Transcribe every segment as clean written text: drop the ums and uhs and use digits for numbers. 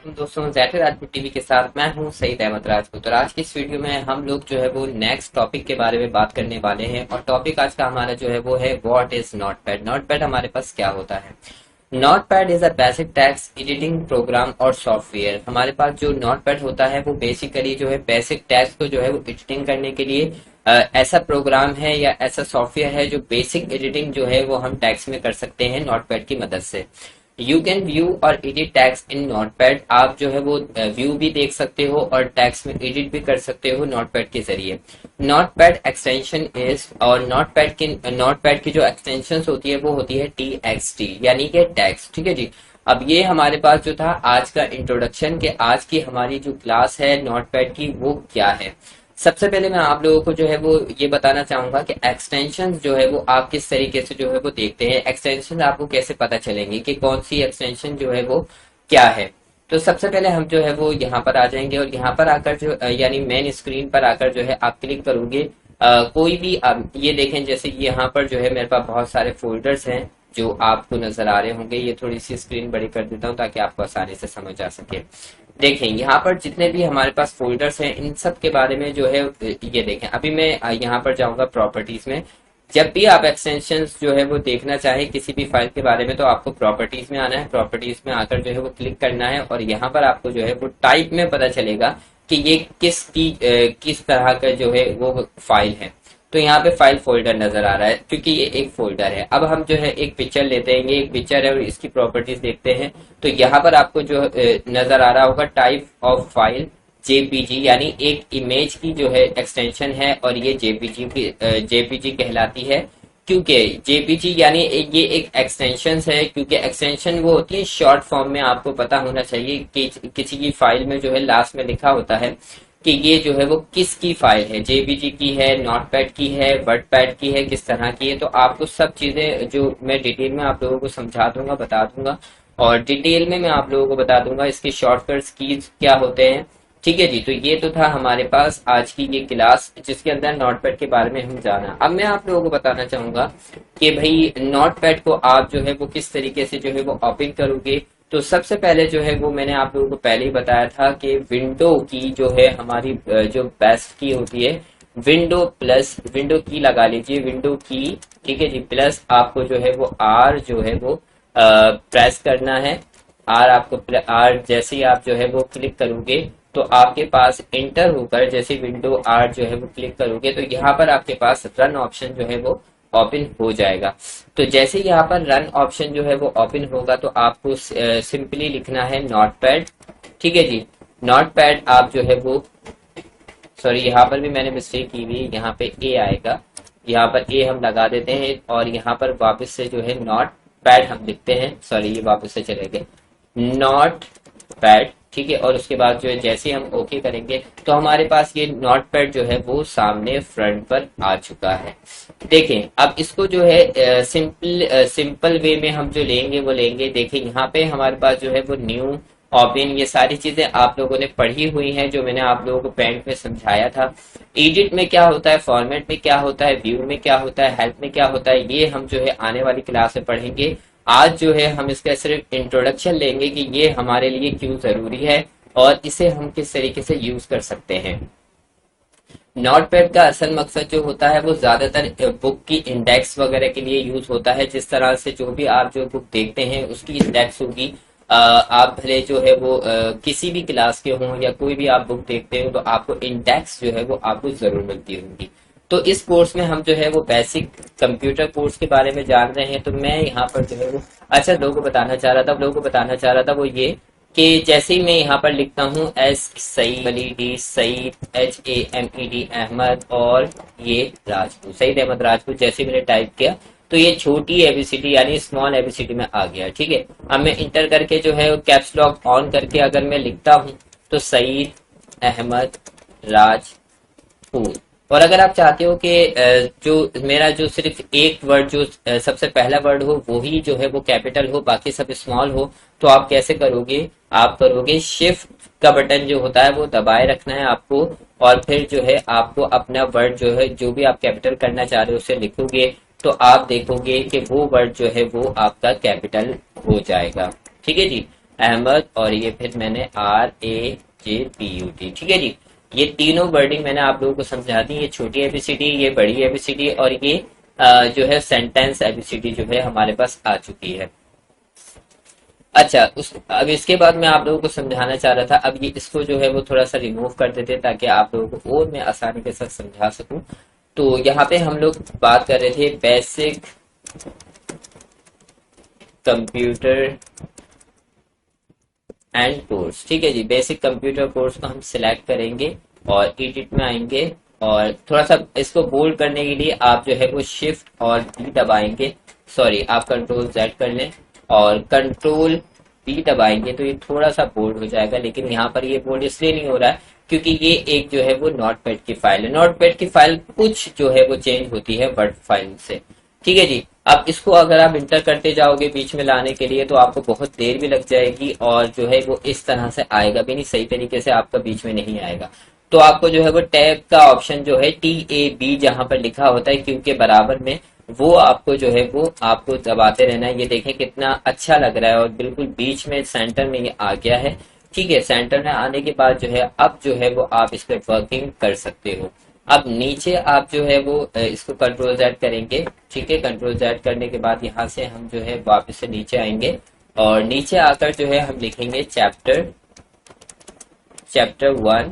वालेकुम दोस्तों, Z Rajput TV के साथ मैं हूं सईद अहमद राजपूत। और आज की इस वीडियो में हम लोग जो है वो नेक्स्ट टॉपिक के बारे में बात करने वाले हैं। और टॉपिक आज का हमारा जो है वो है व्हाट इज नोटपैड। नोटपैड हमारे पास क्या होता है। Notepad is a basic text editing programme और सॉफ्टवेयर। हमारे पास जो नोटपैड होता है वो बेसिकली जो है बेसिक टेक्स्ट को जो है वो एडिटिंग करने के लिए ऐसा प्रोग्राम है या ऐसा सॉफ्टवेयर है जो बेसिक एडिटिंग जो है वो हम टेक्स्ट में कर सकते हैं नोटपैड की मदद से। यू कैन व्यू और एडिट टेक्स्ट इन नोटपैड। आप जो है वो व्यू भी देख सकते हो और टेक्स्ट में एडिट भी कर सकते हो नोटपैड के जरिए। नोटपैड एक्सटेंशन इज, और नोटपैड की जो एक्सटेंशन होती है वो होती है TXT यानी कि टेक्स्ट। ठीक है जी। अब ये हमारे पास जो था आज का इंट्रोडक्शन के आज की हमारी जो क्लास है नोटपैड की वो क्या है। सबसे पहले मैं आप लोगों को जो है वो ये बताना चाहूंगा कि एक्सटेंशंस जो है वो आप किस तरीके से जो है वो देखते हैं। एक्सटेंशन आपको कैसे पता चलेंगे कि कौन सी एक्सटेंशन जो है वो क्या है। तो सबसे पहले हम जो है वो यहाँ पर आ जाएंगे और यहाँ पर आकर जो यानी मेन स्क्रीन पर आकर जो है आप क्लिक करोगे कोई भी ये देखें जैसे यहाँ पर जो है मेरे पास बहुत सारे फोल्डर्स हैं जो आपको नजर आ रहे होंगे। ये थोड़ी सी स्क्रीन बड़ी कर देता हूँ ताकि आपको आसानी से समझ आ सके। देखें यहाँ पर जितने भी हमारे पास फोल्डर्स हैं इन सब के बारे में जो है ये देखें। अभी मैं यहाँ पर जाऊंगा प्रॉपर्टीज में। जब भी आप एक्सटेंशंस जो है वो देखना चाहें किसी भी फाइल के बारे में तो आपको प्रॉपर्टीज में आना है। प्रॉपर्टीज में आकर जो है वो क्लिक करना है और यहाँ पर आपको जो है वो टाइप में पता चलेगा कि ये किस तरह का जो है वो फाइल है। तो यहाँ पे फाइल फोल्डर नजर आ रहा है क्योंकि ये एक फोल्डर है। अब हम जो है एक पिक्चर लेते हैं, ये एक पिक्चर है और इसकी प्रॉपर्टीज देखते हैं। तो यहाँ पर आपको जो नजर आ रहा होगा टाइप ऑफ फाइल JPG यानी एक इमेज की जो है एक्सटेंशन है और ये JPG कहलाती है। क्योंकि JPG यानी ये एक एक्सटेंशन है, क्योंकि एक्सटेंशन वो होती है शॉर्ट फॉर्म में। आपको पता होना चाहिए कि किसी की फाइल में जो है लास्ट में लिखा होता है कि ये जो है वो किसकी फाइल है, JPG की है, नोटपैड की है, वर्डपैड की है, किस तरह की है। तो आपको सब चीजें जो मैं डिटेल में आप लोगों को समझा दूंगा, बता दूंगा और डिटेल में मैं आप लोगों को बता दूंगा इसके शॉर्टकट्स कीज क्या होते हैं। ठीक है जी। तो ये तो था हमारे पास आज की ये क्लास जिसके अंदर नोटपैड के बारे में हम जाना। अब मैं आप लोगों को बताना चाहूंगा कि भाई नोटपैड को आप जो है वो किस तरीके से जो है वो ओपन करोगे। तो सबसे पहले जो है वो मैंने आप लोगों को पहले ही बताया था कि विंडो की जो है हमारी जो बेस्ट की होती है विंडो की लगा लीजिए, विंडो की। ठीक है जी। प्लस आपको जो है वो R जो है वो प्रेस करना है। R जैसे ही आप जो है वो क्लिक करोगे तो आपके पास इंटर होकर जैसे विंडो R जो है वो क्लिक करोगे तो यहाँ पर आपके पास रन ऑप्शन जो है वो ओपन हो जाएगा। तो जैसे यहाँ पर रन ऑप्शन जो है वो ओपन होगा तो आपको सिंपली लिखना है नोटपैड। ठीक है जी। नोटपैड आप जो है वो सॉरी यहाँ पर भी मैंने मिस्टेक की हुई, यहाँ पे A आएगा, यहाँ पर A हम लगा देते हैं और यहाँ पर वापस से जो है नोटपैड हम लिखते हैं। सॉरी ये वापस से चले गए, नोटपैड। ठीक है। और उसके बाद जो है जैसे हम ओके करेंगे तो हमारे पास ये नोटपैड जो है वो सामने फ्रंट पर आ चुका है। देखें अब इसको जो है सिंपल वे में हम जो लेंगे वो लेंगे। देखें यहाँ पे हमारे पास जो है वो न्यू ओपन ये सारी चीजें आप लोगों ने पढ़ी हुई हैं जो मैंने आप लोगों को पेंट में समझाया था। एडिट में क्या होता है, फॉर्मेट में क्या होता है, व्यू में क्या होता है, हेल्प में क्या होता है, ये हम जो है आने वाली क्लास में पढ़ेंगे। आज जो है हम इसका सिर्फ इंट्रोडक्शन लेंगे कि ये हमारे लिए क्यों जरूरी है और इसे हम किस तरीके से यूज कर सकते हैं। नोटपैड का असल मकसद जो होता है वो ज्यादातर बुक की इंडेक्स वगैरह के लिए यूज होता है। जिस तरह से जो भी आप जो बुक देखते हैं उसकी इंडेक्स होगी। आप भले जो है वो किसी भी क्लास के हों या कोई भी आप बुक देखते हो तो आपको इंडेक्स जो है वो आपको जरूर मिलती होगी। तो इस कोर्स में हम जो है वो बेसिक कंप्यूटर कोर्स के बारे में जान रहे हैं। तो मैं यहाँ पर जो है वो लोगों को बताना चाह रहा था वो ये कि जैसे ही मैं यहाँ पर लिखता हूँ सईद HAMED अहमद और ये राजपूत, सईद अहमद राजपूत, जैसे मैंने टाइप किया तो ये छोटी ABCD यानी स्मॉल ABCD में आ गया। ठीक है। अब मैं इंटर करके जो है कैप्स लॉक ऑन करके अगर मैं लिखता हूँ तो सईद अहमद राजपूत। और अगर आप चाहते हो कि जो मेरा जो सिर्फ एक वर्ड जो सबसे पहला वर्ड हो वो ही जो है वो कैपिटल हो, बाकी सब स्मॉल हो, तो आप कैसे करोगे, आप करोगे शिफ्ट का बटन जो होता है वो दबाए रखना है आपको और फिर जो है आपको अपना वर्ड जो है जो भी आप कैपिटल करना चाह रहे हो उसे लिखोगे तो आप देखोगे कि वो वर्ड जो है वो आपका कैपिटल हो जाएगा। ठीक है जी। अहमद, और ये फिर मैंने RAJPUT। ठीक है जी, ये तीनों वर्डिंग मैंने आप लोगों को समझा दी। ये छोटी एबीसीडी, ये बड़ी एबीसीडी, और ये जो है सेंटेंस एबीसीडी जो है हमारे पास आ चुकी है। अच्छा, उस अब इसके बाद मैं आप लोगों को समझाना चाह रहा था, अब ये इसको जो है वो थोड़ा सा रिमूव कर देते ताकि आप लोगों को और मैं आसानी के साथ समझा सकूं। तो यहाँ पे हम लोग बात कर रहे थे बेसिक कंप्यूटर एंड कोर्स। ठीक है जी, बेसिक कंप्यूटर कोर्स को हम सिलेक्ट करेंगे और एडिट में आएंगे, और थोड़ा सा इसको बोल्ड करने के लिए आप जो है वो शिफ्ट और बी दबाएंगे, सॉरी आप कंट्रोल जेड कर लें और कंट्रोल बी दबाएंगे तो ये थोड़ा सा बोल्ड हो जाएगा। लेकिन यहाँ पर ये बोल्ड इसलिए नहीं हो रहा है क्योंकि ये एक जो है वो नोटपैड की फाइल है। नोटपैड की फाइल कुछ जो है वो चेंज होती है वर्ड फाइल से। ठीक है जी, अब इसको अगर आप इंटर करते जाओगे बीच में लाने के लिए तो आपको बहुत देर भी लग जाएगी, और जो है वो इस तरह से आएगा भी नहीं, सही तरीके से आपका बीच में नहीं आएगा। तो आपको जो है वो टैब का ऑप्शन जो है TAB जहां पर लिखा होता है क्योंकि बराबर में, वो आपको जो है वो आपको दबाते रहना है। ये देखें कितना अच्छा लग रहा है और बिल्कुल बीच में सेंटर में ये आ गया है। ठीक है, सेंटर में आने के बाद जो है अब जो है वो आप इस पर वर्किंग कर सकते हो। अब नीचे आप जो है वो इसको कंट्रोल जेड करेंगे। ठीक है, कंट्रोल जेड करने के बाद यहाँ से हम जो है वापस से नीचे आएंगे, और नीचे आकर जो है हम लिखेंगे चैप्टर 1,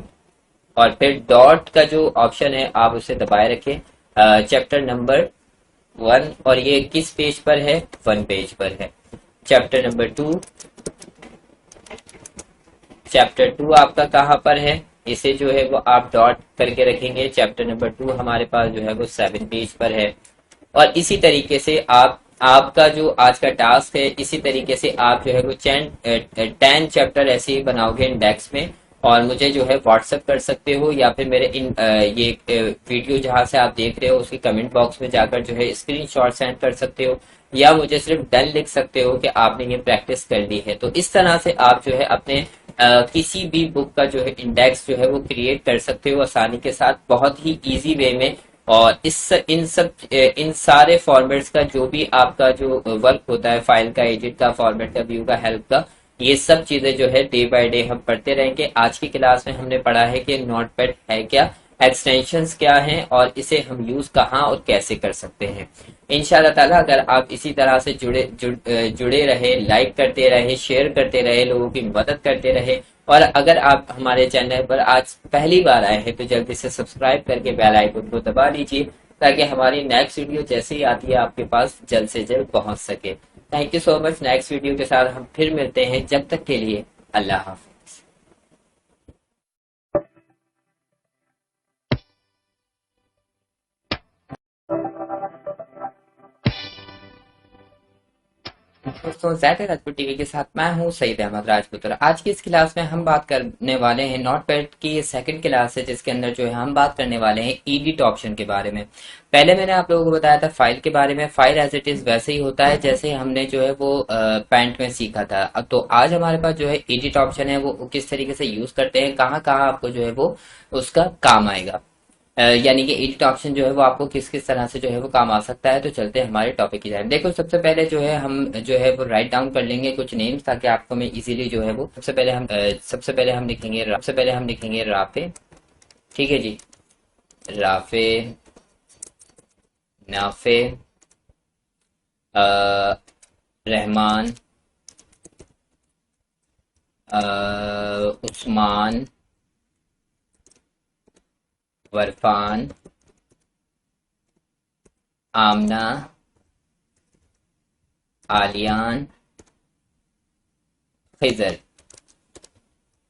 और फिर डॉट का जो ऑप्शन है आप उसे दबाए रखें, चैप्टर नंबर 1, और ये किस पेज पर है, 1 पेज पर है। चैप्टर नंबर 2, चैप्टर 2 आपका कहाँ पर है, इसे जो है वो आप डॉट करके रखेंगे। चैप्टर नंबर 2 हमारे पास जो है वो 7 पेज पर है। और इसी तरीके से आपका जो आज का टास्क है, इसी तरीके से आप जो है वो 10 चैप्टर ऐसे ही बनाओगे इंडेक्स में, और मुझे जो है व्हाट्सएप कर सकते हो, या फिर मेरे ये वीडियो जहां से आप देख रहे हो उसके कमेंट बॉक्स में जाकर जो है स्क्रीनशॉट सेंड कर सकते हो, या मुझे सिर्फ डन लिख सकते हो कि आपने ये प्रैक्टिस कर ली है। तो इस तरह से आप जो है अपने किसी भी बुक का जो है इंडेक्स जो है वो क्रिएट कर सकते हो आसानी के साथ, बहुत ही इजी वे में। और इन सारे फॉर्मेट्स का जो भी आपका जो वर्क होता है, फाइल का, एडिट का, फॉर्मेट का, व्यू का, हेल्प का, ये सब चीजें जो है डे बाय डे हम पढ़ते रहेंगे। आज की क्लास में हमने पढ़ा है कि नोटपैड है क्या, एक्सटेंशंस क्या हैं, और इसे हम यूज कहाँ और कैसे कर सकते हैं। इंशाल्लाह ताला अगर आप इसी तरह से जुड़े रहे, लाइक करते रहे, शेयर करते रहे, लोगों की मदद करते रहे, और अगर आप हमारे चैनल पर आज पहली बार आए हैं तो जल्दी से सब्सक्राइब करके बेल आइकन को दबा लीजिए ताकि हमारी नेक्स्ट वीडियो जैसे ही आती है आपके पास जल्द से जल्द पहुंच सके। Thank you so much. Next video के साथ हम फिर मिलते हैं, जब तक के लिए अल्लाह हाफ़िज़। दोस्तों, ज़ाहिर राजपूत टीवी के साथ मैं हूं सईद अहमद राजपूत, और आज की इस क्लास में हम बात करने वाले हैं नोटपैड की सेकंड क्लास है, जिसके अंदर जो है हम बात करने वाले हैं एडिट ऑप्शन के बारे में। पहले मैंने आप लोगों को बताया था फाइल के बारे में। फाइल एज इट इज वैसे ही होता है जैसे हमने जो है वो पैंट में सीखा था। अब तो आज हमारे पास जो है एडिट ऑप्शन है, वो किस तरीके से यूज करते हैं, कहाँ कहाँ आपको जो है वो उसका काम आएगा, यानी कि एडिट ऑप्शन जो है वो आपको किस किस तरह से जो है वो काम आ सकता है। तो चलते हैं हमारे टॉपिक की जाए। देखो, सबसे पहले जो है हम जो है वो राइट डाउन कर लेंगे कुछ नेम्स ताकि आपको मैं इजीली जो है वो सबसे पहले हम लिखेंगे राफे। ठीक है जी, राफे, नाफे, रहमान, उस्मान, वरफान, आमना, आलियान, खिजर।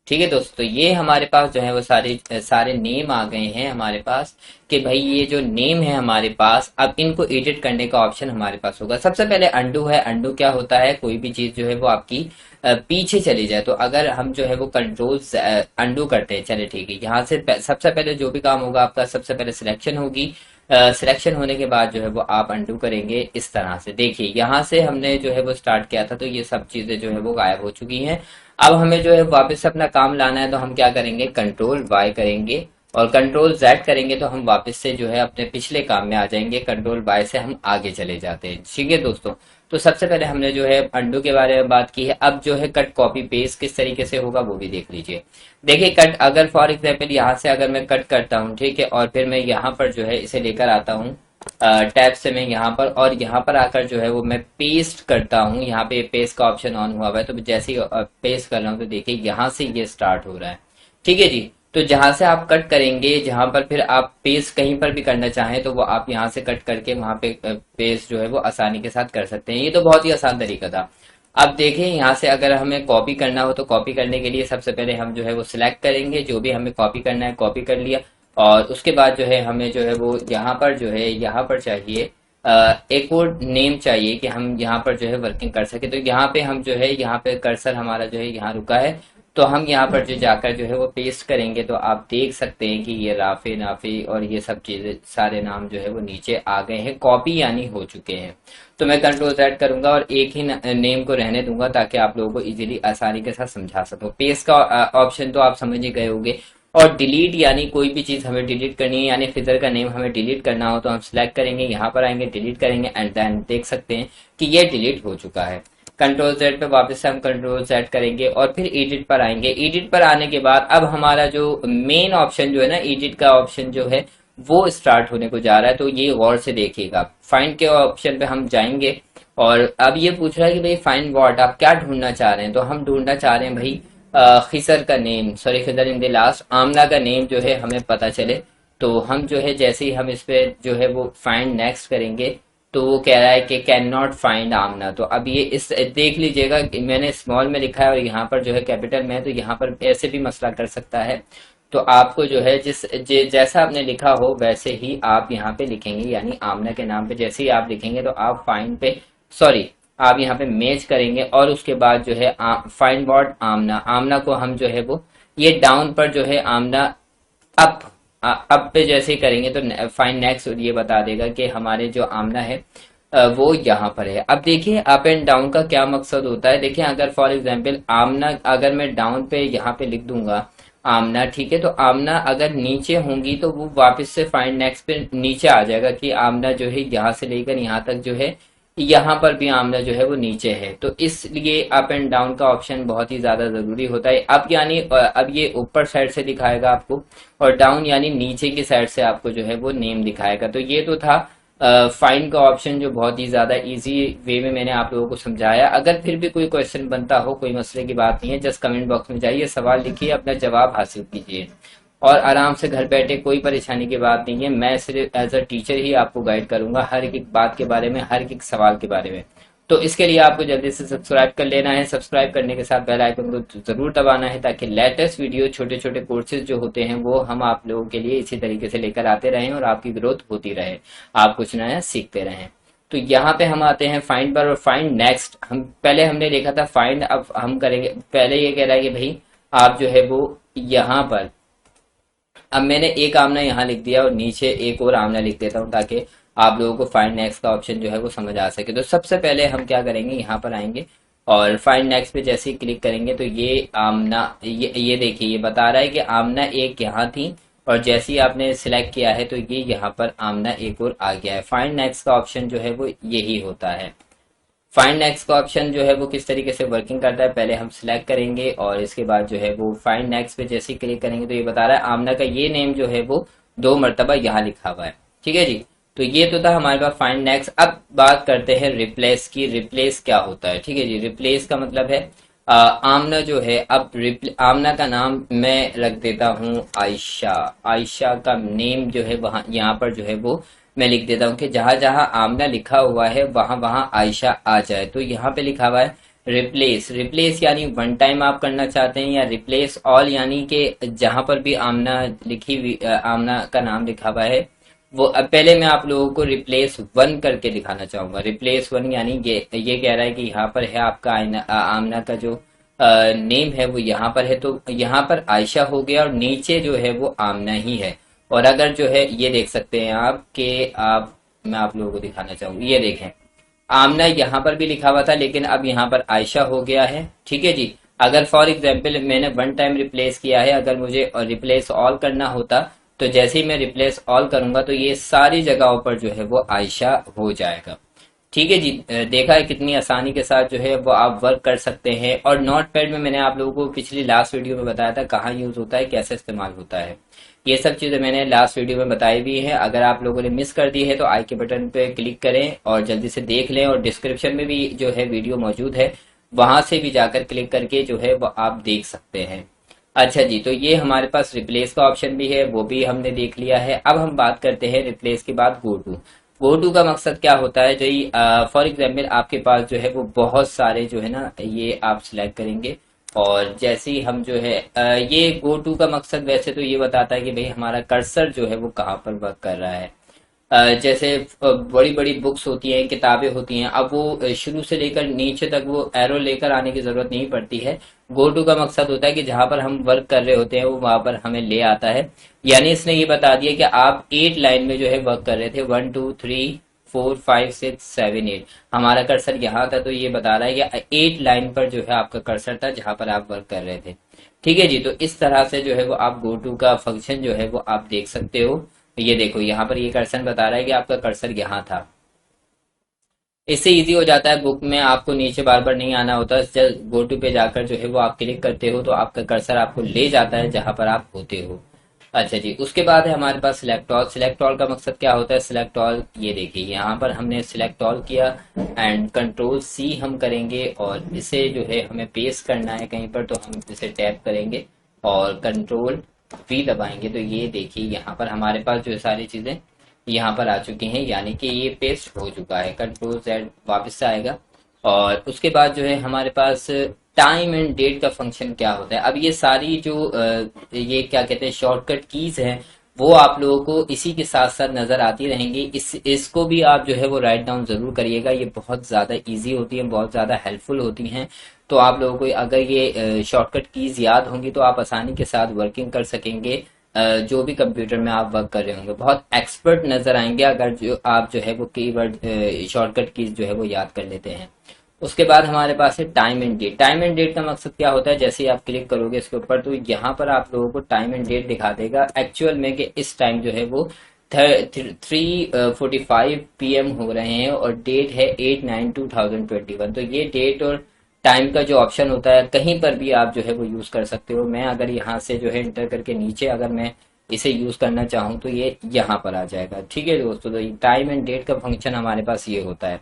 ठीक है दोस्तों, ये हमारे पास जो है वो सारे नेम आ गए हैं हमारे पास, कि भाई ये जो नेम है हमारे पास, अब इनको एडिट करने का ऑप्शन हमारे पास होगा। सबसे पहले अंडू है। अंडू क्या होता है, कोई भी चीज जो है वो आपकी पीछे चली जाए, तो अगर हम जो है वो कंट्रोल अंडू करते हैं, चले ठीक है, यहाँ से सबसे पहले जो भी काम होगा आपका, सबसे पहले सिलेक्शन होगी। सिलेक्शन होने के बाद जो है वो आप अंडू करेंगे इस तरह से। देखिए, यहाँ से हमने जो है वो स्टार्ट किया था तो ये सब चीजें जो है वो गायब हो चुकी हैं। अब हमें जो है वापस अपना काम लाना है, तो हम क्या करेंगे, कंट्रोल वाई करेंगे, और कंट्रोल जेड करेंगे तो हम वापस से जो है अपने पिछले काम में आ जाएंगे, कंट्रोल वाई से हम आगे चले जाते हैं। ठीक है दोस्तों, तो सबसे पहले हमने जो है अंडू के बारे में बात की है। अब जो है कट कॉपी पेस्ट किस तरीके से होगा वो भी देख लीजिए। देखिए कट, अगर फॉर एग्जाम्पल यहाँ से अगर मैं कट करता हूँ, ठीक है, और फिर मैं यहाँ पर जो है इसे लेकर आता हूँ टैब से, मैं यहाँ पर, और यहाँ पर आकर जो है वो मैं पेस्ट करता हूँ। यहाँ पे पेस्ट का ऑप्शन ऑन हुआ है, तो जैसे ही पेस्ट कर रहा हूँ तो देखिए यहाँ से ये स्टार्ट हो रहा है। ठीक है जी, तो जहां से आप कट करेंगे, जहां पर फिर आप पेस्ट कहीं पर भी करना चाहें तो वो आप यहाँ से कट करके वहां पे पेस्ट जो है वो आसानी के साथ कर सकते हैं। ये तो बहुत ही आसान तरीका था। अब देखिए यहाँ से अगर हमें कॉपी करना हो तो कॉपी करने के लिए सबसे पहले हम जो है वो सिलेक्ट करेंगे, जो भी हमें कॉपी करना है कॉपी कर लिया, और उसके बाद जो है हमें जो है वो यहाँ पर जो है यहाँ पर चाहिए एक और नेम चाहिए कि हम यहाँ पर जो है वर्किंग कर सके। तो यहाँ पे हम जो है यहाँ पे कर्सर हमारा जो है यहाँ रुका है, तो हम यहाँ पर जो जाकर जो है वो पेस्ट करेंगे तो आप देख सकते हैं कि ये राफे नाफे और ये सब चीजें, सारे नाम जो है वो नीचे आ गए हैं, कॉपी यानी हो चुके हैं। तो मैं कंट्रोल जेड करूंगा और एक ही नेम को रहने दूंगा ताकि आप लोगों को इजीली आसानी के साथ समझा सकूं। पेस्ट का ऑप्शन तो आप समझ ही गए होंगे। और डिलीट यानी कोई भी चीज हमें डिलीट करनी है, यानी फिजर का नेम हमें डिलीट करना हो तो हम सिलेक्ट करेंगे, यहाँ पर आएंगे, डिलीट करेंगे, एंड देन देख सकते हैं कि ये डिलीट हो चुका है। कंट्रोल जेड पे वापस से हम कंट्रोल जेड करेंगे और फिर एडिट पर आएंगे। एडिट पर आने के बाद अब हमारा जो मेन ऑप्शन जो है ना, एडिट का ऑप्शन जो है वो स्टार्ट होने को जा रहा है। तो ये गौर से देखिएगा। फाइंड के ऑप्शन पे हम जाएंगे और अब ये पूछ रहा है कि भाई फाइंड व्हाट, आप क्या ढूंढना चाह रहे हैं। तो हम ढूंढना चाह रहे हैं भाई खिसर का name, sorry Khisar in the last, Aamna का नेम जो है हमें पता चले। तो हम जो है जैसे ही हम इस पे जो है वो फाइंड नेक्स्ट करेंगे तो वो कह रहा है कि कैन नॉट फाइंड आमना। तो अब ये इस देख लीजिएगा, मैंने स्मॉल में लिखा है और यहाँ पर जो है कैपिटल में है, तो यहाँ पर ऐसे भी मसला कर सकता है। तो आपको जो है जैसा आपने लिखा हो वैसे ही आप यहाँ पे लिखेंगे, यानी आमना के नाम पे जैसे ही आप लिखेंगे तो आप फाइंड पे, सॉरी, आप यहाँ पे मैच करेंगे और उसके बाद जो है फाइंड व्हाट आमना, आमना को हम जो है वो ये डाउन पर जो है आमना अप, अप पे जैसे ही करेंगे तो फाइंड नेक्स्ट ये बता देगा कि हमारे जो आमना है वो यहाँ पर है। अब देखिए अप एंड डाउन का क्या मकसद होता है। देखिए अगर फॉर एग्जांपल आमना अगर मैं डाउन पे यहाँ पे लिख दूंगा आमना, ठीक है, तो आमना अगर नीचे होंगी तो वो वापस से फाइंड नेक्स्ट पे नीचे आ जाएगा कि आमना जो है यहाँ से लेकर यहाँ तक जो है यहाँ पर भी आमना जो है वो नीचे है। तो इसलिए अप एंड डाउन का ऑप्शन बहुत ही ज्यादा जरूरी होता है। अब यानी अब ये ऊपर साइड से दिखाएगा आपको, और डाउन यानी नीचे की साइड से आपको जो है वो नेम दिखाएगा। तो ये तो था फाइंड का ऑप्शन जो बहुत ही ज्यादा इजी वे में मैंने आप लोगों को समझाया। अगर फिर भी कोई क्वेश्चन बनता हो, कोई मसले की बात नहीं है, जस्ट कमेंट बॉक्स में जाइए, सवाल लिखिए, अपना जवाब हासिल कीजिए और आराम से घर बैठे, कोई परेशानी की बात नहीं है। मैं सिर्फ एज अ टीचर ही आपको गाइड करूंगा हर एक बात के बारे में, हर एक सवाल के बारे में। तो इसके लिए आपको जल्दी से सब्सक्राइब कर लेना है। सब्सक्राइब करने के साथ बेल आइकन को जरूर दबाना है ताकि लेटेस्ट वीडियो, छोटे छोटे कोर्सेज जो होते हैं वो हम आप लोगों के लिए इसी तरीके से लेकर आते रहें और आपकी ग्रोथ होती रहे, आप कुछ नया सीखते रहें। तो यहाँ पे हम आते हैं फाइंड पर, और फाइंड नेक्स्ट हम पहले हमने देखा था फाइंड, अब हम करेंगे। पहले ये कह रहा है कि भाई आप जो है वो यहाँ पर, अब मैंने एक आमना यहाँ लिख दिया और नीचे एक और आमना लिख देता हूँ ताकि आप लोगों को फाइंड नेक्स्ट का ऑप्शन जो है वो समझ आ सके। तो सबसे पहले हम क्या करेंगे, यहाँ पर आएंगे और फाइंड नेक्स्ट पे जैसे ही क्लिक करेंगे तो ये आमना, ये देखिए ये बता रहा है कि आमना एक यहाँ थी और जैसे ही आपने सिलेक्ट किया है तो ये यहाँ पर आमना एक और आ गया है। फाइंड नेक्स्ट का ऑप्शन जो है वो यही होता है। फाइंड नेक्स्ट का ऑप्शन जो है वो किस तरीके से वर्किंग करता है, पहले हम सिलेक्ट करेंगे और इसके बाद जो है वो फाइंड नेक्स्ट पे जैसे ही क्लिक करेंगे तो ये बता रहा है आमना का ये नेम जो है वो 2 मरतबा यहाँ लिखा हुआ है। ठीक है जी, तो ये तो था हमारे पास फाइंड नेक्स्ट। अब बात करते हैं रिप्लेस की। रिप्लेस क्या होता है, ठीक है जी, रिप्लेस का मतलब है आमना जो है, अब आमना का नाम मैं रख देता हूँ आयशा। आयशा का नेम जो है वहां यहाँ पर जो है वो मैं लिख देता हूँ कि जहां जहां आमना लिखा हुआ है वहां वहां आयशा आ जाए। तो यहाँ पे लिखा हुआ है रिप्लेस। रिप्लेस यानी वन टाइम आप करना चाहते हैं, या रिप्लेस ऑल यानी कि जहां पर भी आमना लिखी हुई, आमना का नाम लिखा हुआ है वो। अब पहले मैं आप लोगों को रिप्लेस 1 करके दिखाना चाहूंगा। रिप्लेस 1 यानी ये कह रहा है कि यहाँ पर है आपका आमना का जो नेम है वो यहाँ पर है, तो यहाँ पर आयशा हो गया और नीचे जो है वो आमना ही है। और अगर जो है ये देख सकते हैं आप कि मैं आप लोगों को दिखाना चाहूंगा, ये देखें आमना यहाँ पर भी लिखा हुआ था लेकिन अब यहाँ पर आयशा हो गया है। ठीक है जी, अगर फॉर एग्जाम्पल मैंने 1 टाइम रिप्लेस किया है, अगर मुझे रिप्लेस ऑल करना होता तो जैसे ही मैं रिप्लेस ऑल करूंगा तो ये सारी जगहों पर जो है वो आयशा हो जाएगा। ठीक है जी। देखा है कितनी आसानी के साथ जो है वो आप वर्क कर सकते हैं। और नोट पैड में मैंने आप लोगों को पिछली लास्ट वीडियो में बताया था कहाँ यूज होता है, कैसे इस्तेमाल होता है। ये सब चीजें मैंने लास्ट वीडियो में बताई भी है। अगर आप लोगों ने मिस कर दी है तो आई के बटन पे क्लिक करें और जल्दी से देख लें, और डिस्क्रिप्शन में भी जो है वीडियो मौजूद है, वहां से भी जाकर क्लिक करके जो है वो आप देख सकते हैं। अच्छा जी, तो ये हमारे पास रिप्लेस का ऑप्शन भी है, वो भी हमने देख लिया है। अब हम बात करते हैं रिप्लेस के बाद गो टू। गो टू का मकसद क्या होता है जी? फॉर एग्जाम्पल आपके पास जो है वो बहुत सारे जो है ना, ये आप सिलेक्ट करेंगे और जैसे ही हम जो है ये गो टू का मकसद वैसे तो ये बताता है कि भाई हमारा कर्सर जो है वो कहाँ पर वर्क कर रहा है। जैसे बड़ी बड़ी बुक्स होती हैं, किताबें होती हैं, अब वो शुरू से लेकर नीचे तक वो एरो लेकर आने की जरूरत नहीं पड़ती है। गो टू का मकसद होता है कि जहां पर हम वर्क कर रहे होते हैं वो वहां पर हमें ले आता है। यानी इसने ये बता दिया कि आप 8 लाइन में जो है वर्क कर रहे थे, 1 2 3 4 5 6 7 8, हमारा कर्सर यहाँ था, तो ये बता रहा है कि 8 लाइन पर जो है आपका कर्सर था जहां पर आप वर्क कर रहे थे। ठीक है जी। तो इस तरह से जो है वो आप गो टू का फंक्शन जो है वो आप देख सकते हो। ये देखो यहाँ पर ये कर्सर बता रहा है कि आपका कर्सर यहाँ था। इससे इजी हो जाता है, बुक में आपको नीचे बार बार नहीं आना होता। जब गो टू पे जाकर जो है वो आप क्लिक करते हो तो आपका कर्सर आपको ले जाता है जहां पर आप होते हो। अच्छा जी, उसके बाद है हमारे पास सिलेक्ट ऑल। सिलेक्ट ऑल का मकसद क्या होता है? सिलेक्ट ऑल, ये देखिए यहाँ पर हमने सिलेक्ट ऑल किया एंड कंट्रोल सी हम करेंगे और इसे जो है हमें पेस्ट करना है कहीं पर, तो हम इसे टैप करेंगे और कंट्रोल वी दबाएंगे। तो ये देखिए यहाँ पर हमारे पास जो सारी चीजें यहाँ पर आ चुकी हैं, यानी कि ये पेस्ट हो चुका है। कंट्रोल जेड वापस से आएगा और उसके बाद जो है हमारे पास टाइम एंड डेट का फंक्शन क्या होता है। अब ये सारी जो ये क्या कहते हैं शॉर्टकट कीज हैं, वो आप लोगों को इसी के साथ साथ नजर आती रहेंगी। इसको भी आप जो है वो राइट डाउन जरूर करिएगा। ये बहुत ज्यादा इजी होती है, बहुत ज्यादा हेल्पफुल होती हैं। तो आप लोगों को अगर ये शॉर्टकट कीज याद होंगी तो आप आसानी के साथ वर्किंग कर सकेंगे। जो भी कंप्यूटर में आप वर्क कर रहे होंगे बहुत एक्सपर्ट नजर आएंगे अगर जो आप जो है वो कीवर्ड शॉर्टकट कीज जो है वो याद कर लेते हैं। उसके बाद हमारे पास है time and date. Time and date का मकसद क्या होता है? जैसे ही आप क्लिक करोगे इसके ऊपर तो यहाँ पर आप लोगों को टाइम एंड डेट दिखा देगा एक्चुअल में कि इस टाइम जो है वो 3:45 PM हो रहे हैं और डेट है 8/9/2021। तो ये डेट और टाइम का जो ऑप्शन होता है कहीं पर भी आप जो है वो यूज कर सकते हो। मैं अगर यहाँ से जो है इंटर करके नीचे अगर मैं इसे यूज करना चाहूँ तो ये यहाँ पर आ जाएगा। ठीक है दोस्तों, तो टाइम एंड डेट का फंक्शन हमारे पास ये होता है।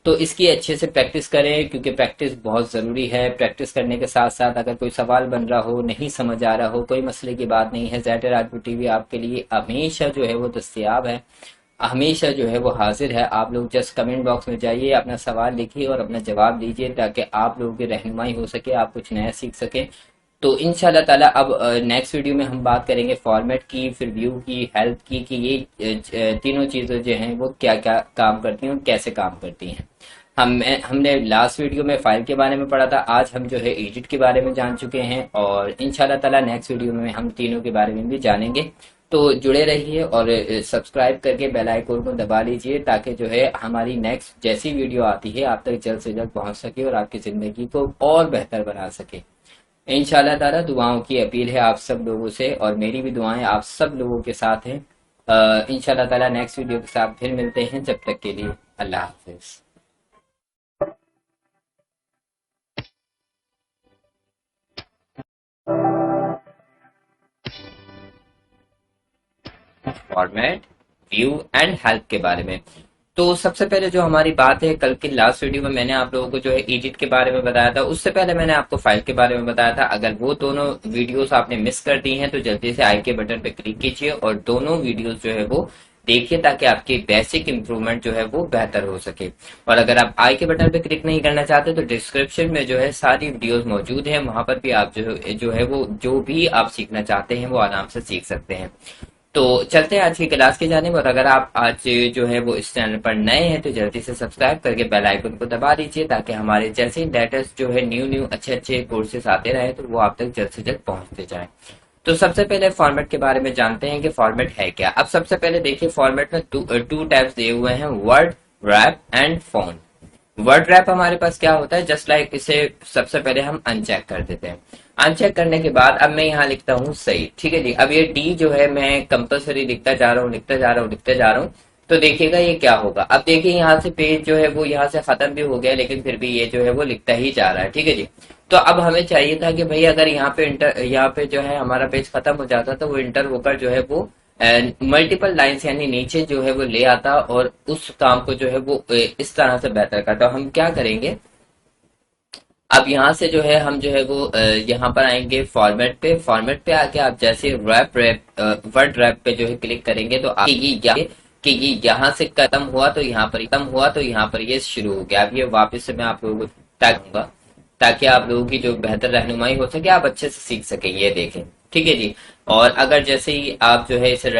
तो इसकी अच्छे से प्रैक्टिस करें क्योंकि प्रैक्टिस बहुत जरूरी है। प्रैक्टिस करने के साथ साथ अगर कोई सवाल बन रहा हो, नहीं समझ आ रहा हो, कोई मसले की बात नहीं है, ज़ेड राजपूत टीवी आपके लिए हमेशा जो है वो दस्तयाब है, हमेशा जो है वो हाजिर है। आप लोग जस्ट कमेंट बॉक्स में जाइए, अपना सवाल लिखिए और अपना जवाब दीजिए ताकि आप लोगों की रहनुमाई हो सके, आप कुछ नया सीख सके। तो इंशाल्लाह ताला अब नेक्स्ट वीडियो में हम बात करेंगे फॉर्मेट की, फिर व्यू की, हेल्प की, कि ये तीनों चीजें जो हैं वो क्या क्या काम करती हैं और कैसे काम करती हैं। हमने लास्ट वीडियो में फाइल के बारे में पढ़ा था, आज हम जो है एडिट के बारे में जान चुके हैं और इंशाल्लाह ताला नेक्स्ट वीडियो में हम तीनों के बारे में भी जानेंगे। तो जुड़े रहिए और सब्सक्राइब करके बेल आइकन को दबा लीजिए ताकि जो है हमारी नेक्स्ट जैसी वीडियो आती है आप तक जल्द से जल्द पहुंच सके और आपकी जिंदगी को और बेहतर बना सके। इंशाल्लाह ताला दुआओं की अपील है आप सब लोगों से और मेरी भी दुआएं आप सब लोगों के साथ हैं। इंशाल्लाह ताला नेक्स्ट वीडियो के साथ फिर मिलते हैं, जब तक के लिए अल्लाह हाफिज। फॉर्मेट, व्यू एंड हेल्प के बारे में। तो सबसे पहले जो हमारी बात है, कल की लास्ट वीडियो में मैंने आप लोगों को जो है एडिट के बारे में बताया था, उससे पहले मैंने आपको फाइल के बारे में बताया था। अगर वो दोनों वीडियोस आपने मिस कर दी हैं तो जल्दी से आई के बटन पे क्लिक कीजिए और दोनों वीडियोस जो है वो देखिए ताकि आपकी बेसिक इंप्रूवमेंट जो है वो बेहतर हो सके। और अगर आप आई के बटन पे क्लिक नहीं करना चाहते तो डिस्क्रिप्शन में जो है सारी वीडियोस मौजूद है, वहां पर भी आप जो है वो जो भी आप सीखना चाहते हैं वो आराम से सीख सकते हैं। तो चलते हैं आज की क्लास की जानिब। और अगर आप आज जो है वो इस चैनल पर नए हैं तो जल्दी से सब्सक्राइब करके बेल आइकन को दबा दीजिए ताकि हमारे जैसे लेटेस्ट जो है न्यू अच्छे अच्छे कोर्सेज आते रहे तो वो आप तक जल्द से जल्द पहुंचते जाएं। तो सबसे पहले फॉर्मेट के बारे में जानते हैं कि फॉर्मेट है क्या। अब सबसे पहले देखिए फॉर्मेट में टू टाइप्स दिए हुए हैं, word, wrap and font. Word wrap हमारे पास क्या होता है, जस्ट लाइक इसे सबसे पहले हम अनचेक कर देते हैं। अनचेक करने के बाद अब मैं यहाँ लिखता हूँ सही, ठीक है जी। अब ये डी जो है मैं कंपलसरी लिखता जा रहा हूँ, लिखता जा रहा हूँ, लिखता जा रहा हूँ। तो देखिएगा ये क्या होगा, अब देखिए यहाँ से पेज जो है वो यहाँ से खत्म भी हो गया, लेकिन फिर भी ये जो है वो लिखता ही जा रहा है, ठीक है जी। तो अब हमें चाहिए था कि भाई अगर यहाँ पे इंटर, यहाँ पे जो है हमारा पेज खत्म हो जाता तो वो इंटर होकर जो है वो मल्टीपल लाइंस यानी नीचे जो है वो ले आता और उस काम को जो है वो इस तरह से बेहतर करता। हम क्या करेंगे, अब यहाँ से जो है हम जो है वो यहाँ पर आएंगे फॉर्मेट पे, फॉर्मेट पे आके आप जैसे रैप वर्ड रैप पे जो है क्लिक करेंगे तो कि ये यहाँ से खत्म हुआ तो यहाँ पर खत्म हुआ तो यहाँ पर ये शुरू हो गया। अब ये वापस से मैं आप लोगों को टैग दूंगा ताकि आप लोगों की जो बेहतर रहनुमाई हो सके, आप अच्छे से सीख सकें, ये देखें, ठीक है जी। और अगर जैसे ही आप जो है इसे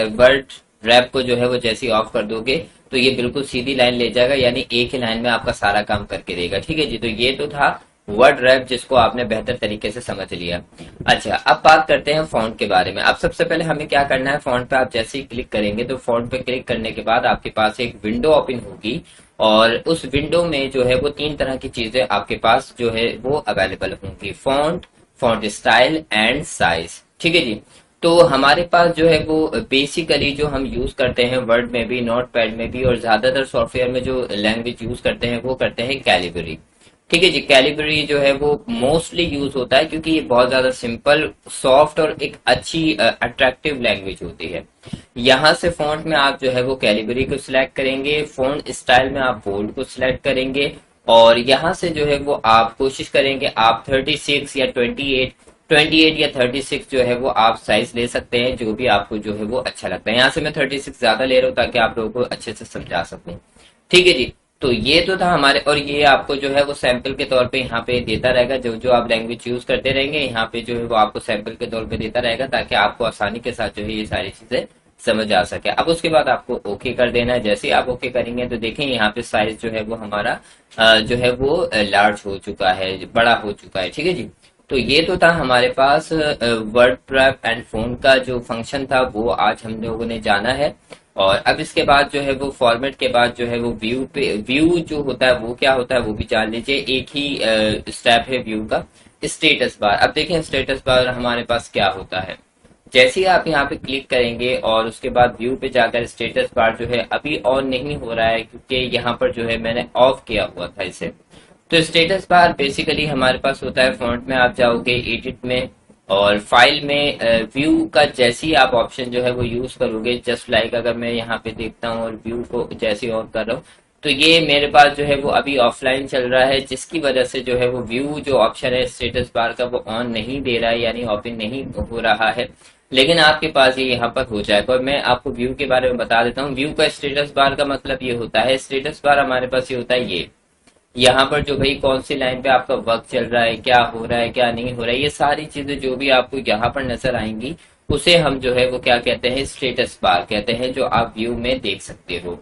वर्ड रैप को जो है वो जैसे ही ऑफ कर दोगे तो ये बिल्कुल सीधी लाइन ले जाएगा, यानी एक ही लाइन में आपका सारा काम करके देगा, ठीक है जी। तो ये तो था वर्ड रैप जिसको आपने बेहतर तरीके से समझ लिया। अच्छा, अब बात करते हैं फॉन्ट के बारे में। अब सबसे पहले हमें क्या करना है, फॉन्ट पे आप जैसे ही क्लिक करेंगे तो फॉन्ट पे क्लिक करने के बाद आपके पास एक विंडो ओपन होगी और उस विंडो में जो है वो तीन तरह की चीजें आपके पास जो है वो अवेलेबल होंगी, font, font style and size, ठीक है जी। तो हमारे पास जो है वो बेसिकली जो हम यूज करते हैं वर्ड में भी, नोट पैड में भी और ज्यादातर सॉफ्टवेयर में जो लैंग्वेज यूज करते हैं वो करते हैं कैलिबरी, ठीक है जी। कैलिबरी जो है वो मोस्टली यूज होता है क्योंकि ये बहुत ज्यादा सिंपल, सॉफ्ट और एक अच्छी अट्रैक्टिव लैंग्वेज होती है। यहाँ से फॉन्ट में आप जो है वो कैलिबरी को सिलेक्ट करेंगे, फॉन्ट स्टाइल में आप बोल्ड को सिलेक्ट करेंगे और यहाँ से जो है वो आप कोशिश करेंगे आप 36 या 28 या 36 जो है वो आप साइज ले सकते हैं, जो भी आपको जो है वो अच्छा लगता है। यहाँ से मैं 36 ज्यादा ले रहा हूँ ताकि आप लोगों को अच्छे से समझा सकूं, ठीक है जी। तो ये तो था हमारे, और ये आपको जो है वो सैंपल के तौर पे यहाँ पे देता रहेगा, जो जो आप लैंग्वेज यूज करते रहेंगे यहाँ पे जो है वो आपको सैंपल के तौर पे देता रहेगा ताकि आपको आसानी के साथ जो है ये सारी चीजें समझ आ सके। अब उसके बाद आपको ओके कर देना है। जैसे ही आप ओके करेंगे तो देखें यहाँ पे साइज जो है वो हमारा जो है वो लार्ज हो चुका है, बड़ा हो चुका है, ठीक है जी। तो ये तो था हमारे पास वर्ड प्रैप एंड फोन का जो फंक्शन था वो आज हम लोगों ने जाना है। और अब इसके बाद जो है वो फॉर्मेट के बाद जो है वो व्यू पे, व्यू जो होता है वो क्या होता है वो भी जान लीजिए। एक ही स्टेप है व्यू का, स्टेटस बार। अब देखें स्टेटस बार हमारे पास क्या होता है। जैसे ही आप यहाँ पे क्लिक करेंगे और उसके बाद व्यू पे जाकर स्टेटस बार जो है अभी ऑन नहीं हो रहा है क्योंकि यहाँ पर जो है मैंने ऑफ किया हुआ था इसे। तो स्टेटस बार बेसिकली हमारे पास होता है, फॉन्ट में आप जाओगे, एडिट में और फाइल में व्यू का जैसे ही आप ऑप्शन जो है वो यूज करोगे, जस्ट लाइक अगर मैं यहाँ पे देखता हूँ और व्यू को जैसे ही ऑन कर रहा हूँ तो ये मेरे पास जो है वो अभी ऑफलाइन चल रहा है, जिसकी वजह से जो है वो व्यू जो ऑप्शन है स्टेटस बार का वो ऑन नहीं दे रहा है, यानी ओपन नहीं हो रहा है। लेकिन आपके पास ये यहाँ पर हो जाएगा और मैं आपको व्यू के बारे में बता देता हूँ। व्यू का स्टेटस बार का मतलब ये होता है, स्टेटस बार हमारे पास ये होता है, ये यहाँ पर जो भाई कौन सी लाइन पे आपका वर्क चल रहा है, क्या हो रहा है, क्या नहीं हो रहा है, ये सारी चीजें जो भी आपको यहाँ पर नजर आएंगी उसे हम जो है वो क्या कहते हैं, स्टेटस बार कहते हैं, जो आप व्यू में देख सकते हो।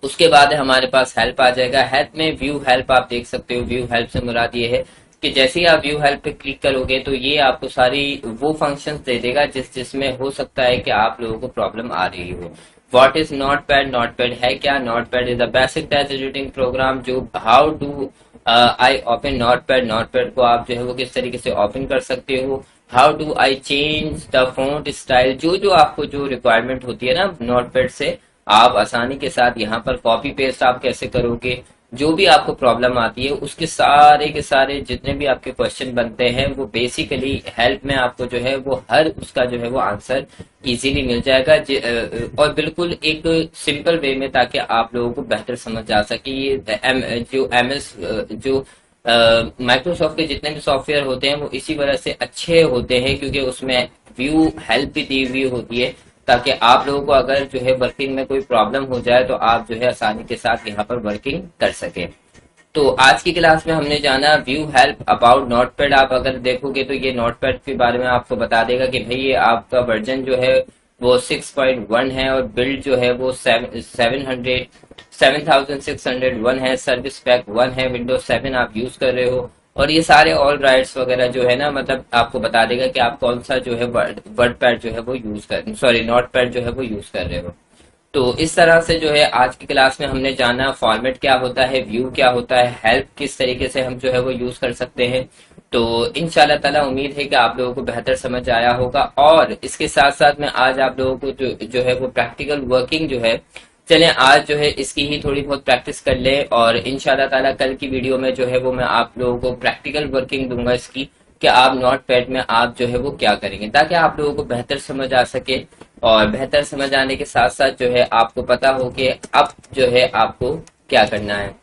उसके बाद हमारे पास हेल्प आ जाएगा। हेल्प में व्यू हेल्प आप देख सकते हो। व्यू हेल्प से मुराद ये है कि जैसे ही आप व्यू हेल्प पे क्लिक करोगे तो ये आपको सारी वो फंक्शंस दे देगा जिसमें हो सकता है कि आप लोगों को प्रॉब्लम आ रही हो। What is Notepad, Notepad है क्या? Notepad is a basic text editing program. जो how do I open Notepad, Notepad को आप जो है वो किस तरीके से ओपन कर सकते हो। How do I change the font style, जो जो आपको जो रिक्वायरमेंट होती है ना नोट पैड से, आप आसानी के साथ यहाँ पर कॉपी पेस्ट आप कैसे करोगे, जो भी आपको प्रॉब्लम आती है उसके सारे के सारे जितने भी आपके क्वेश्चन बनते हैं वो बेसिकली हेल्प में आपको जो है वो हर उसका जो है वो आंसर इजीली मिल जाएगा, और बिल्कुल एक सिंपल वे में, ताकि आप लोगों को बेहतर समझ आ सके। ये जो एमएस जो माइक्रोसॉफ्ट के जितने भी सॉफ्टवेयर होते हैं वो इसी वजह से अच्छे होते हैं क्योंकि उसमें व्यू हेल्प भी दी हुई होती है, ताकि आप लोगों को अगर जो है वर्किंग में कोई प्रॉब्लम हो जाए तो आप जो है आसानी के साथ यहाँ पर वर्किंग कर सके। तो आज की क्लास में हमने जाना व्यू हेल्प अबाउट नोटपैड। आप अगर देखोगे तो ये नोटपैड के बारे में आपको बता देगा कि भाई ये आपका वर्जन जो है वो 6.1 है और बिल्ड जो है वो 7601 है, सर्विस पैक 1 है, विंडोज 7 आप यूज कर रहे हो, और ये सारे ऑल राइट्स वगैरह जो है ना, मतलब आपको बता देगा कि आप कौन सा जो है वर्ड पैड जो है वो यूज कर, सॉरी नोट पैड जो है वो यूज कर रहे हो। तो इस तरह से जो है आज की क्लास में हमने जाना फॉर्मेट क्या होता है, व्यू क्या होता है, हेल्प किस तरीके से हम जो है वो यूज कर सकते हैं। तो इंशाल्लाह ताला उम्मीद है कि आप लोगों को बेहतर समझ आया होगा। और इसके साथ साथ में आज आप लोगों को जो है वो प्रैक्टिकल वर्किंग जो है, चलें आज जो है इसकी ही थोड़ी बहुत प्रैक्टिस कर ले। और इंशाल्लाह ताला कल की वीडियो में जो है वो मैं आप लोगों को प्रैक्टिकल वर्किंग दूंगा इसकी, कि आप नोट पैड में आप जो है वो क्या करेंगे, ताकि आप लोगों को बेहतर समझ आ सके। और बेहतर समझ आने के साथ साथ जो है आपको पता हो कि अब जो है आपको क्या करना है।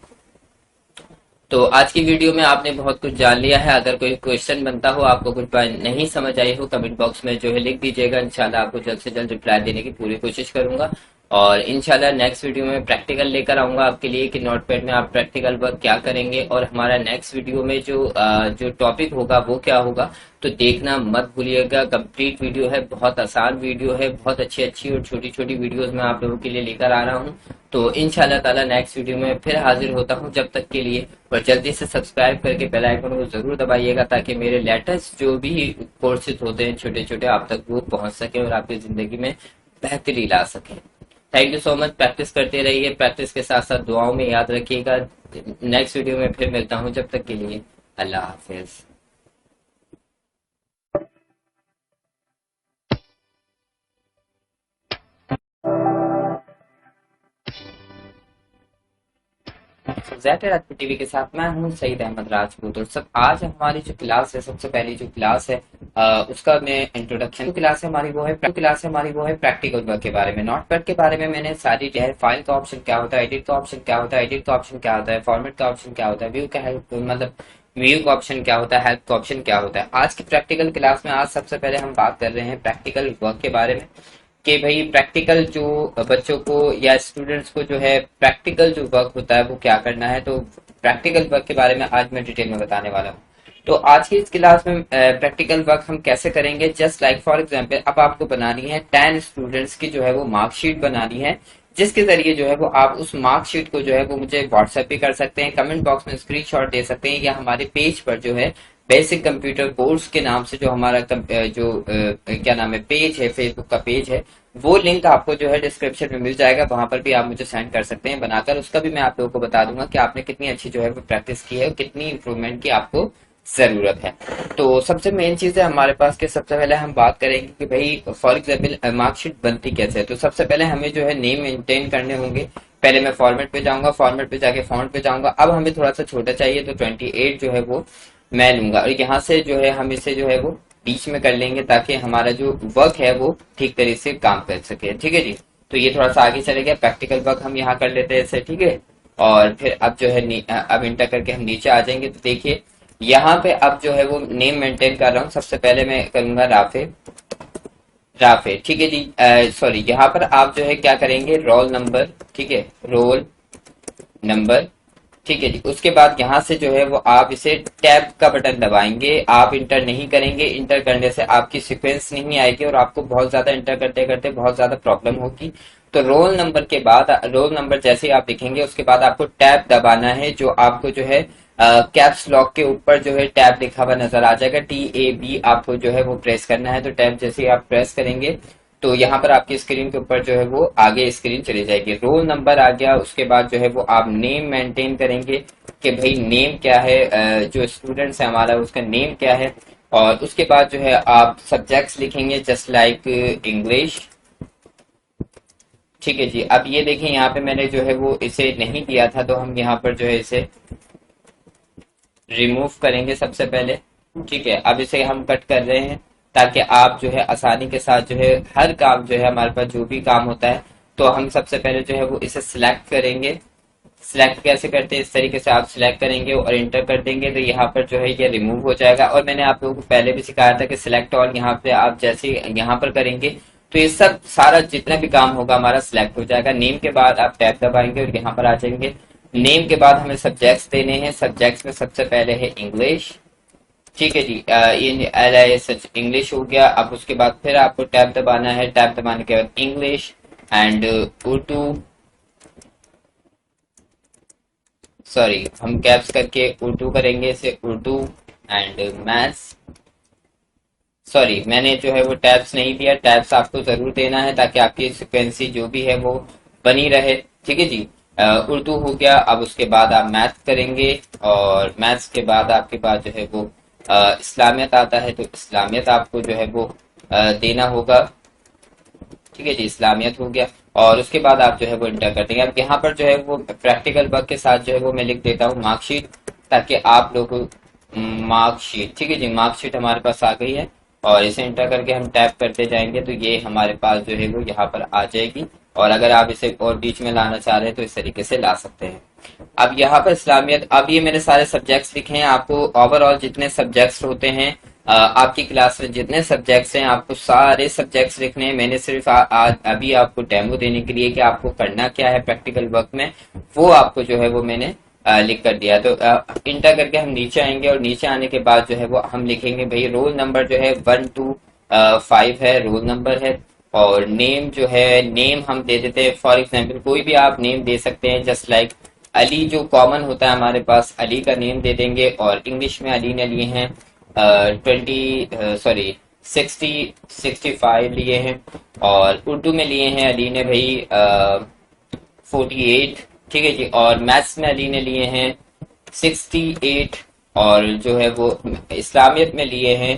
तो आज की वीडियो में आपने बहुत कुछ जान लिया है। अगर कोई क्वेश्चन बनता हो, आपको कुछ बात नहीं समझ आई हो, कमेंट बॉक्स में जो है लिख दीजिएगा। इंशाल्लाह आपको जल्द से जल्द रिप्लाई देने की पूरी कोशिश करूंगा। और इंशाल्लाह नेक्स्ट वीडियो में प्रैक्टिकल लेकर आऊंगा आपके लिए कि नोटपैड में आप प्रैक्टिकल वर्क क्या करेंगे। और हमारा नेक्स्ट वीडियो में जो टॉपिक होगा वो क्या होगा, तो देखना मत भूलिएगा। कंप्लीट वीडियो है, बहुत आसान वीडियो है, बहुत अच्छी अच्छी और छोटी छोटी वीडियोस मैं आप लोगों के लिए लेकर आ रहा हूँ। तो इंशाल्लाह ताला नेक्स्ट वीडियो में फिर हाजिर होता हूँ। जब तक के लिए और जल्दी से सब्सक्राइब करके बेल आइकन को जरूर दबाइएगा, ताकि मेरे लेटेस्ट जो भी कोर्सेज होते हैं छोटे छोटे आप तक वो पहुंच सके और आपकी जिंदगी में बेहतरी ला सके। Thank you so much. Practice करते रहिए, प्रैक्टिस के साथ साथ दुआओं में याद रखिएगा। नेक्स्ट वीडियो में फिर मिलता हूँ, जब तक के लिए अल्लाह हाफिज। जेड टीवी के साथ मैं हूँ सईद अहमद राजपूत। और सब आज हमारी जो क्लास है, सबसे पहली जो क्लास है उसका मैं इंट्रोडक्शन क्लास है हमारी वो है प्रैक्टिकल वर्क के बारे में। नोटपैड के बारे में मैंने सारी फाइल का ऑप्शन क्या होता है, एडिट का ऑप्शन क्या होता है, फॉर्मेट का ऑप्शन क्या होता है, व्यू का हेल्प मतलब व्यू का ऑप्शन क्या होता है, हेल्प का ऑप्शन क्या होता है। आज की प्रैक्टिकल क्लास में आज सबसे पहले हम बात कर रहे हैं प्रैक्टिकल वर्क के बारे में, कि भाई प्रैक्टिकल जो बच्चों को या स्टूडेंट्स को जो है प्रैक्टिकल जो वर्क होता है वो क्या करना है। तो प्रैक्टिकल वर्क के बारे में आज मैं डिटेल में बताने वाला हूँ। तो आज की इस क्लास में प्रैक्टिकल वर्क हम कैसे करेंगे, जस्ट लाइक फॉर एग्जांपल अब आपको बनानी है 10 स्टूडेंट्स की जो है वो मार्कशीट बनानी है, जिसके जरिए जो है वो आप उस मार्कशीट को जो है वो मुझे व्हाट्सएप भी कर सकते हैं, कमेंट बॉक्स में स्क्रीनशॉट दे सकते हैं, या हमारे पेज पर जो है बेसिक कंप्यूटर कोर्स के नाम से जो हमारा क्या नाम है पेज है, फेसबुक का पेज है, वो लिंक आपको जो है डिस्क्रिप्शन में मिल जाएगा। वहां पर भी आप मुझे सेंड कर सकते हैं बनाकर। उसका भी मैं आप लोगों को बता दूंगा कि आपने कितनी अच्छी जो है वो प्रैक्टिस की है और कितनी इंप्रूवमेंट की आपको जरूरत है। तो सबसे मेन चीज है हमारे पास कि सबसे पहले हम बात करेंगे कि भाई फॉर एग्जाम्पल मार्कशीट बनती कैसे है। तो सबसे पहले हमें जो है नेम मेंटेन करने होंगे। पहले मैं फॉर्मेट पे जाऊंगा, फॉर्मेट पे जाके फॉन्ट पे जाऊंगा। अब हमें थोड़ा सा छोटा चाहिए तो 28 जो है वो मैं लूंगा, और यहाँ से जो है हम इसे जो है वो बीच में कर लेंगे, ताकि हमारा जो वर्क है वो ठीक तरीके से काम कर सके। ठीक है जी। तो ये थोड़ा सा आगे चले गया, प्रैक्टिकल वर्क हम यहाँ कर लेते हैं इसे। ठीक है। और फिर अब जो है अब इंटर करके हम नीचे आ जाएंगे। तो देखिए यहाँ पे अब जो है वो नेम मेंटेन कर रहा हूँ। सबसे पहले मैं करूंगा राफे। ठीक है जी। सॉरी, यहाँ पर आप जो है क्या करेंगे, रोल नंबर। ठीक है, रोल नंबर। ठीक है जी। उसके बाद यहाँ से जो है वो आप इसे टैब का बटन दबाएंगे, आप इंटर नहीं करेंगे। इंटर करने से आपकी सीक्वेंस नहीं आएगी और आपको बहुत ज्यादा इंटर करते करते बहुत ज्यादा प्रॉब्लम होगी। तो रोल नंबर के बाद, रोल नंबर जैसे ही आप लिखेंगे उसके बाद आपको टैब दबाना है, जो आपको जो है कैप्स लॉक के ऊपर जो है टैब लिखा हुआ नजर आ जाएगा, TAB आपको जो है वो प्रेस करना है। तो टैब जैसे ही आप प्रेस करेंगे तो यहाँ पर आपकी स्क्रीन के ऊपर जो है वो आगे स्क्रीन चली जाएगी। रोल नंबर आ गया। उसके बाद जो है वो आप नेम मेंटेन करेंगे कि भाई नेम क्या है, जो स्टूडेंट्स है हमारा उसका नेम क्या है। और उसके बाद जो है आप सब्जेक्ट्स लिखेंगे, जस्ट लाइक इंग्लिश। ठीक है जी। अब ये देखें यहाँ पे मैंने जो है वो इसे नहीं दिया था, तो हम यहाँ पर जो है इसे रिमूव करेंगे सबसे पहले। ठीक है, अब इसे हम कट कर रहे हैं ताकि आप जो है आसानी के साथ जो है हर काम जो है हमारे पास जो भी काम होता है, तो हम सबसे पहले जो है वो इसे सिलेक्ट करेंगे। सिलेक्ट कैसे करते हैं, इस तरीके से आप सिलेक्ट करेंगे और इंटर कर देंगे, तो यहाँ पर जो है ये रिमूव हो जाएगा। और मैंने आप लोगों को पहले भी सिखाया था कि सिलेक्ट ऑल यहाँ पे आप जैसे यहाँ पर करेंगे तो ये सब सारा जितना भी काम होगा हमारा सिलेक्ट हो जाएगा। नेम के बाद आप टैब दबाएंगे और यहाँ पर आ जाएंगे। नेम के बाद हमें सब्जेक्ट्स देने हैं। सब्जेक्ट्स में सबसे पहले है इंग्लिश। ठीक है जी। ये सच इंग्लिश हो गया। अब उसके बाद फिर आपको टैब दबाना है। टैब दबाने के बाद इंग्लिश एंड उर्दू, सॉरी हम कैप्स करके उर्दू करेंगे, इसे उर्दू एंड मैथ्स, सॉरी, मैंने जो है वो टैब्स नहीं दिया, टैब्स आपको जरूर देना है ताकि आपकी सिक्वेंसी जो भी है वो बनी रहे। ठीक है जी। उर्दू हो गया, अब उसके बाद आप मैथ करेंगे और मैथ्स के बाद आपके पास जो है वो इस्लामियत आता है, तो इस्लामियत आपको जो है वो देना होगा। ठीक है जी, इस्लामियत हो गया और उसके बाद आप जो है वो इंटर कर देंगे। अब यहाँ पर जो है वो प्रैक्टिकल वर्क के साथ जो है वो मैं लिख देता हूँ मार्कशीट, ताकि आप लोग मार्कशीट, ठीक है जी, मार्कशीट हमारे पास आ गई है और इसे इंटर करके हम टैप करते जाएंगे तो ये हमारे पास जो है वो यहाँ पर आ जाएगी। और अगर आप इसे और बीच में लाना चाह रहे हैं तो इस तरीके से ला सकते हैं। अब यहाँ पर इस्लामियत, अब ये मेरे सारे सब्जेक्ट्स लिखे हैं। आपको ओवरऑल जितने सब्जेक्ट्स होते हैं आपकी क्लास में जितने सब्जेक्ट्स हैं आपको सारे सब्जेक्ट्स लिखने हैं। मैंने सिर्फ अभी आपको डेमो देने के लिए कि आपको करना क्या है प्रैक्टिकल वर्क में, वो आपको जो है वो मैंने लिख कर दिया। तो इंटर करके हम नीचे आएंगे और नीचे आने के बाद जो है वो हम लिखेंगे भाई रोल नंबर जो है 1 to 5 है, रोल नंबर है। और नेम जो है, नेम हम दे देते हैं, फॉर एग्जाम्पल कोई भी आप नेम दे सकते हैं, जस्ट लाइक अली जो कॉमन होता है हमारे पास, अली का नेम दे देंगे। और इंग्लिश में अली ने लिए हैं 65 लिए हैं और उर्दू में लिए हैं अली ने भाई 48। ठीक है जी। और मैथ्स में अली ने लिए हैं 68 और जो है वो इस्लामियत में लिए हैं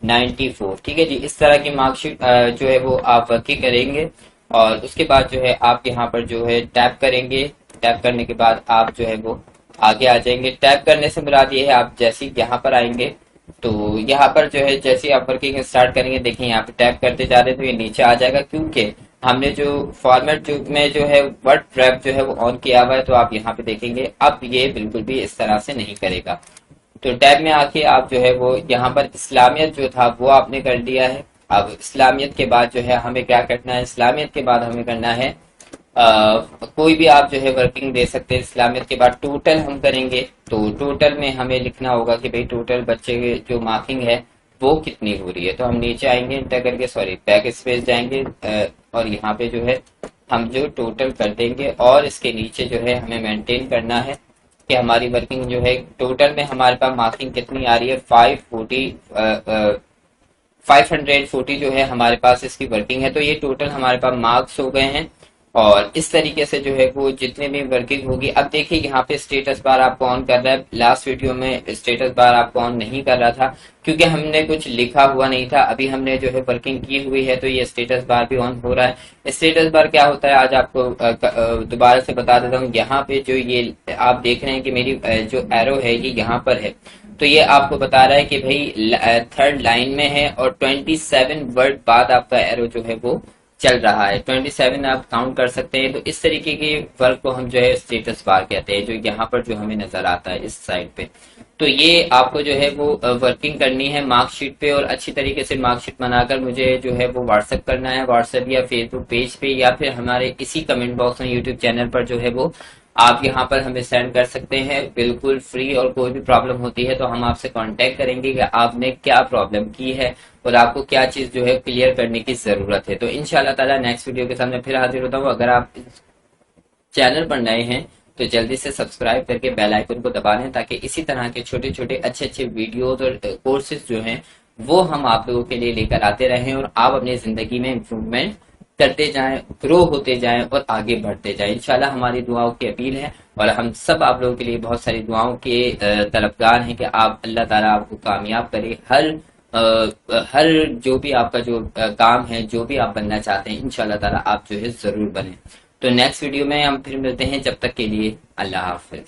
94। ठीक है जी। इस तरह की मार्कशीट जो है वो आप वर्किंग करेंगे और उसके बाद जो है आप यहाँ पर जो है टैप करेंगे। टैप करने के बाद आप जो है वो आगे आ जाएंगे। टैप करने से मुराद ये है आप जैसे ही यहाँ पर आएंगे तो यहाँ पर जो है जैसे आप वर्किंग स्टार्ट करेंगे, देखिए यहाँ पे टैप करते जा रहे हैं तो ये नीचे आ जाएगा, क्योंकि हमने जो फॉर्मेट जो में जो है वर्ड ट्रैप जो है वो ऑन किया हुआ है। तो आप यहाँ पे देखेंगे अब ये बिल्कुल भी इस तरह से नहीं करेगा। तो टैब में आके आप जो है वो यहाँ पर इस्लामियत जो था वो आपने कर दिया है। अब इस्लामियत के बाद जो है हमें क्या करना है, इस्लामियत के बाद हमें करना है कोई भी आप जो है वर्किंग दे सकते हैं। इस्लामियत के बाद टोटल हम करेंगे, तो टोटल में हमें लिखना होगा कि भाई टोटल बच्चे की जो मार्किंग है वो कितनी हो रही है। तो हम नीचे आएंगे, इंटर करके सॉरी बैक स्पेस जाएंगे और यहाँ पे जो है हम जो टोटल कर देंगे और इसके नीचे जो है हमें मेंटेन करना है कि हमारी वर्किंग जो है टोटल में हमारे पास मार्किंग कितनी आ रही है, 540 जो है हमारे पास इसकी वर्किंग है। तो ये टोटल हमारे पास मार्क्स हो गए हैं और इस तरीके से जो है वो जितने भी वर्किंग होगी। अब देखिए यहाँ पे स्टेटस बार आपको ऑन कर रहा है, लास्ट वीडियो में स्टेटस बार आपको ऑन नहीं कर रहा था क्योंकि हमने कुछ लिखा हुआ नहीं था। अभी हमने जो है वर्किंग की हुई है तो ये स्टेटस बार भी ऑन हो रहा है। स्टेटस बार क्या होता है आज आपको दोबारा से बता देता हूँ। यहाँ पे जो ये आप देख रहे हैं कि मेरी जो एरो है ये यहाँ पर है, तो ये आपको बता रहा है कि भाई थर्ड लाइन में है और 27 वर्ड बाद आपका एरो जो है वो चल रहा है। 27 आप काउंट कर सकते हैं। तो इस तरीके के वर्क को हम जो है स्टेटस बार कहते हैं, जो यहाँ पर जो हमें नजर आता है इस साइड पे। तो ये आपको जो है वो वर्किंग करनी है मार्कशीट पे और अच्छी तरीके से मार्कशीट बनाकर मुझे जो है वो व्हाट्सएप करना है, व्हाट्सएप या फेसबुक पेज पे या फिर हमारे इसी कमेंट बॉक्स में यूट्यूब चैनल पर जो है वो आप यहाँ पर हमें सेंड कर सकते हैं बिल्कुल फ्री। और कोई भी प्रॉब्लम होती है तो हम आपसे कांटेक्ट करेंगे कि आपने क्या प्रॉब्लम की है और आपको क्या चीज जो है क्लियर करने की जरूरत है। तो इंशाल्लाह ताला नेक्स्ट वीडियो के सामने फिर हाजिर होता हूँ। अगर आप चैनल पर नए हैं तो जल्दी से सब्सक्राइब करके बेल आइकन को दबा लें ताकि इसी तरह के छोटे छोटे अच्छे अच्छे वीडियोज और कोर्सेज जो हैं वो हम आप लोगों के लिए लेकर आते रहें और आप अपनी जिंदगी में इम्प्रूवमेंट करते जाएं, ग्रो होते जाएं और आगे बढ़ते जाएं। इंशाल्लाह हमारी दुआओं की अपील है और हम सब आप लोगों के लिए बहुत सारी दुआओं के तलबगार हैं कि आप अल्लाह ताला आपको कामयाब करे हर जो भी आपका जो काम है, जो भी आप बनना चाहते हैं, इंशाल्लाह ताला आप जो है जरूर बने। तो नेक्स्ट वीडियो में हम फिर मिलते हैं, जब तक के लिए अल्लाह हाफिज।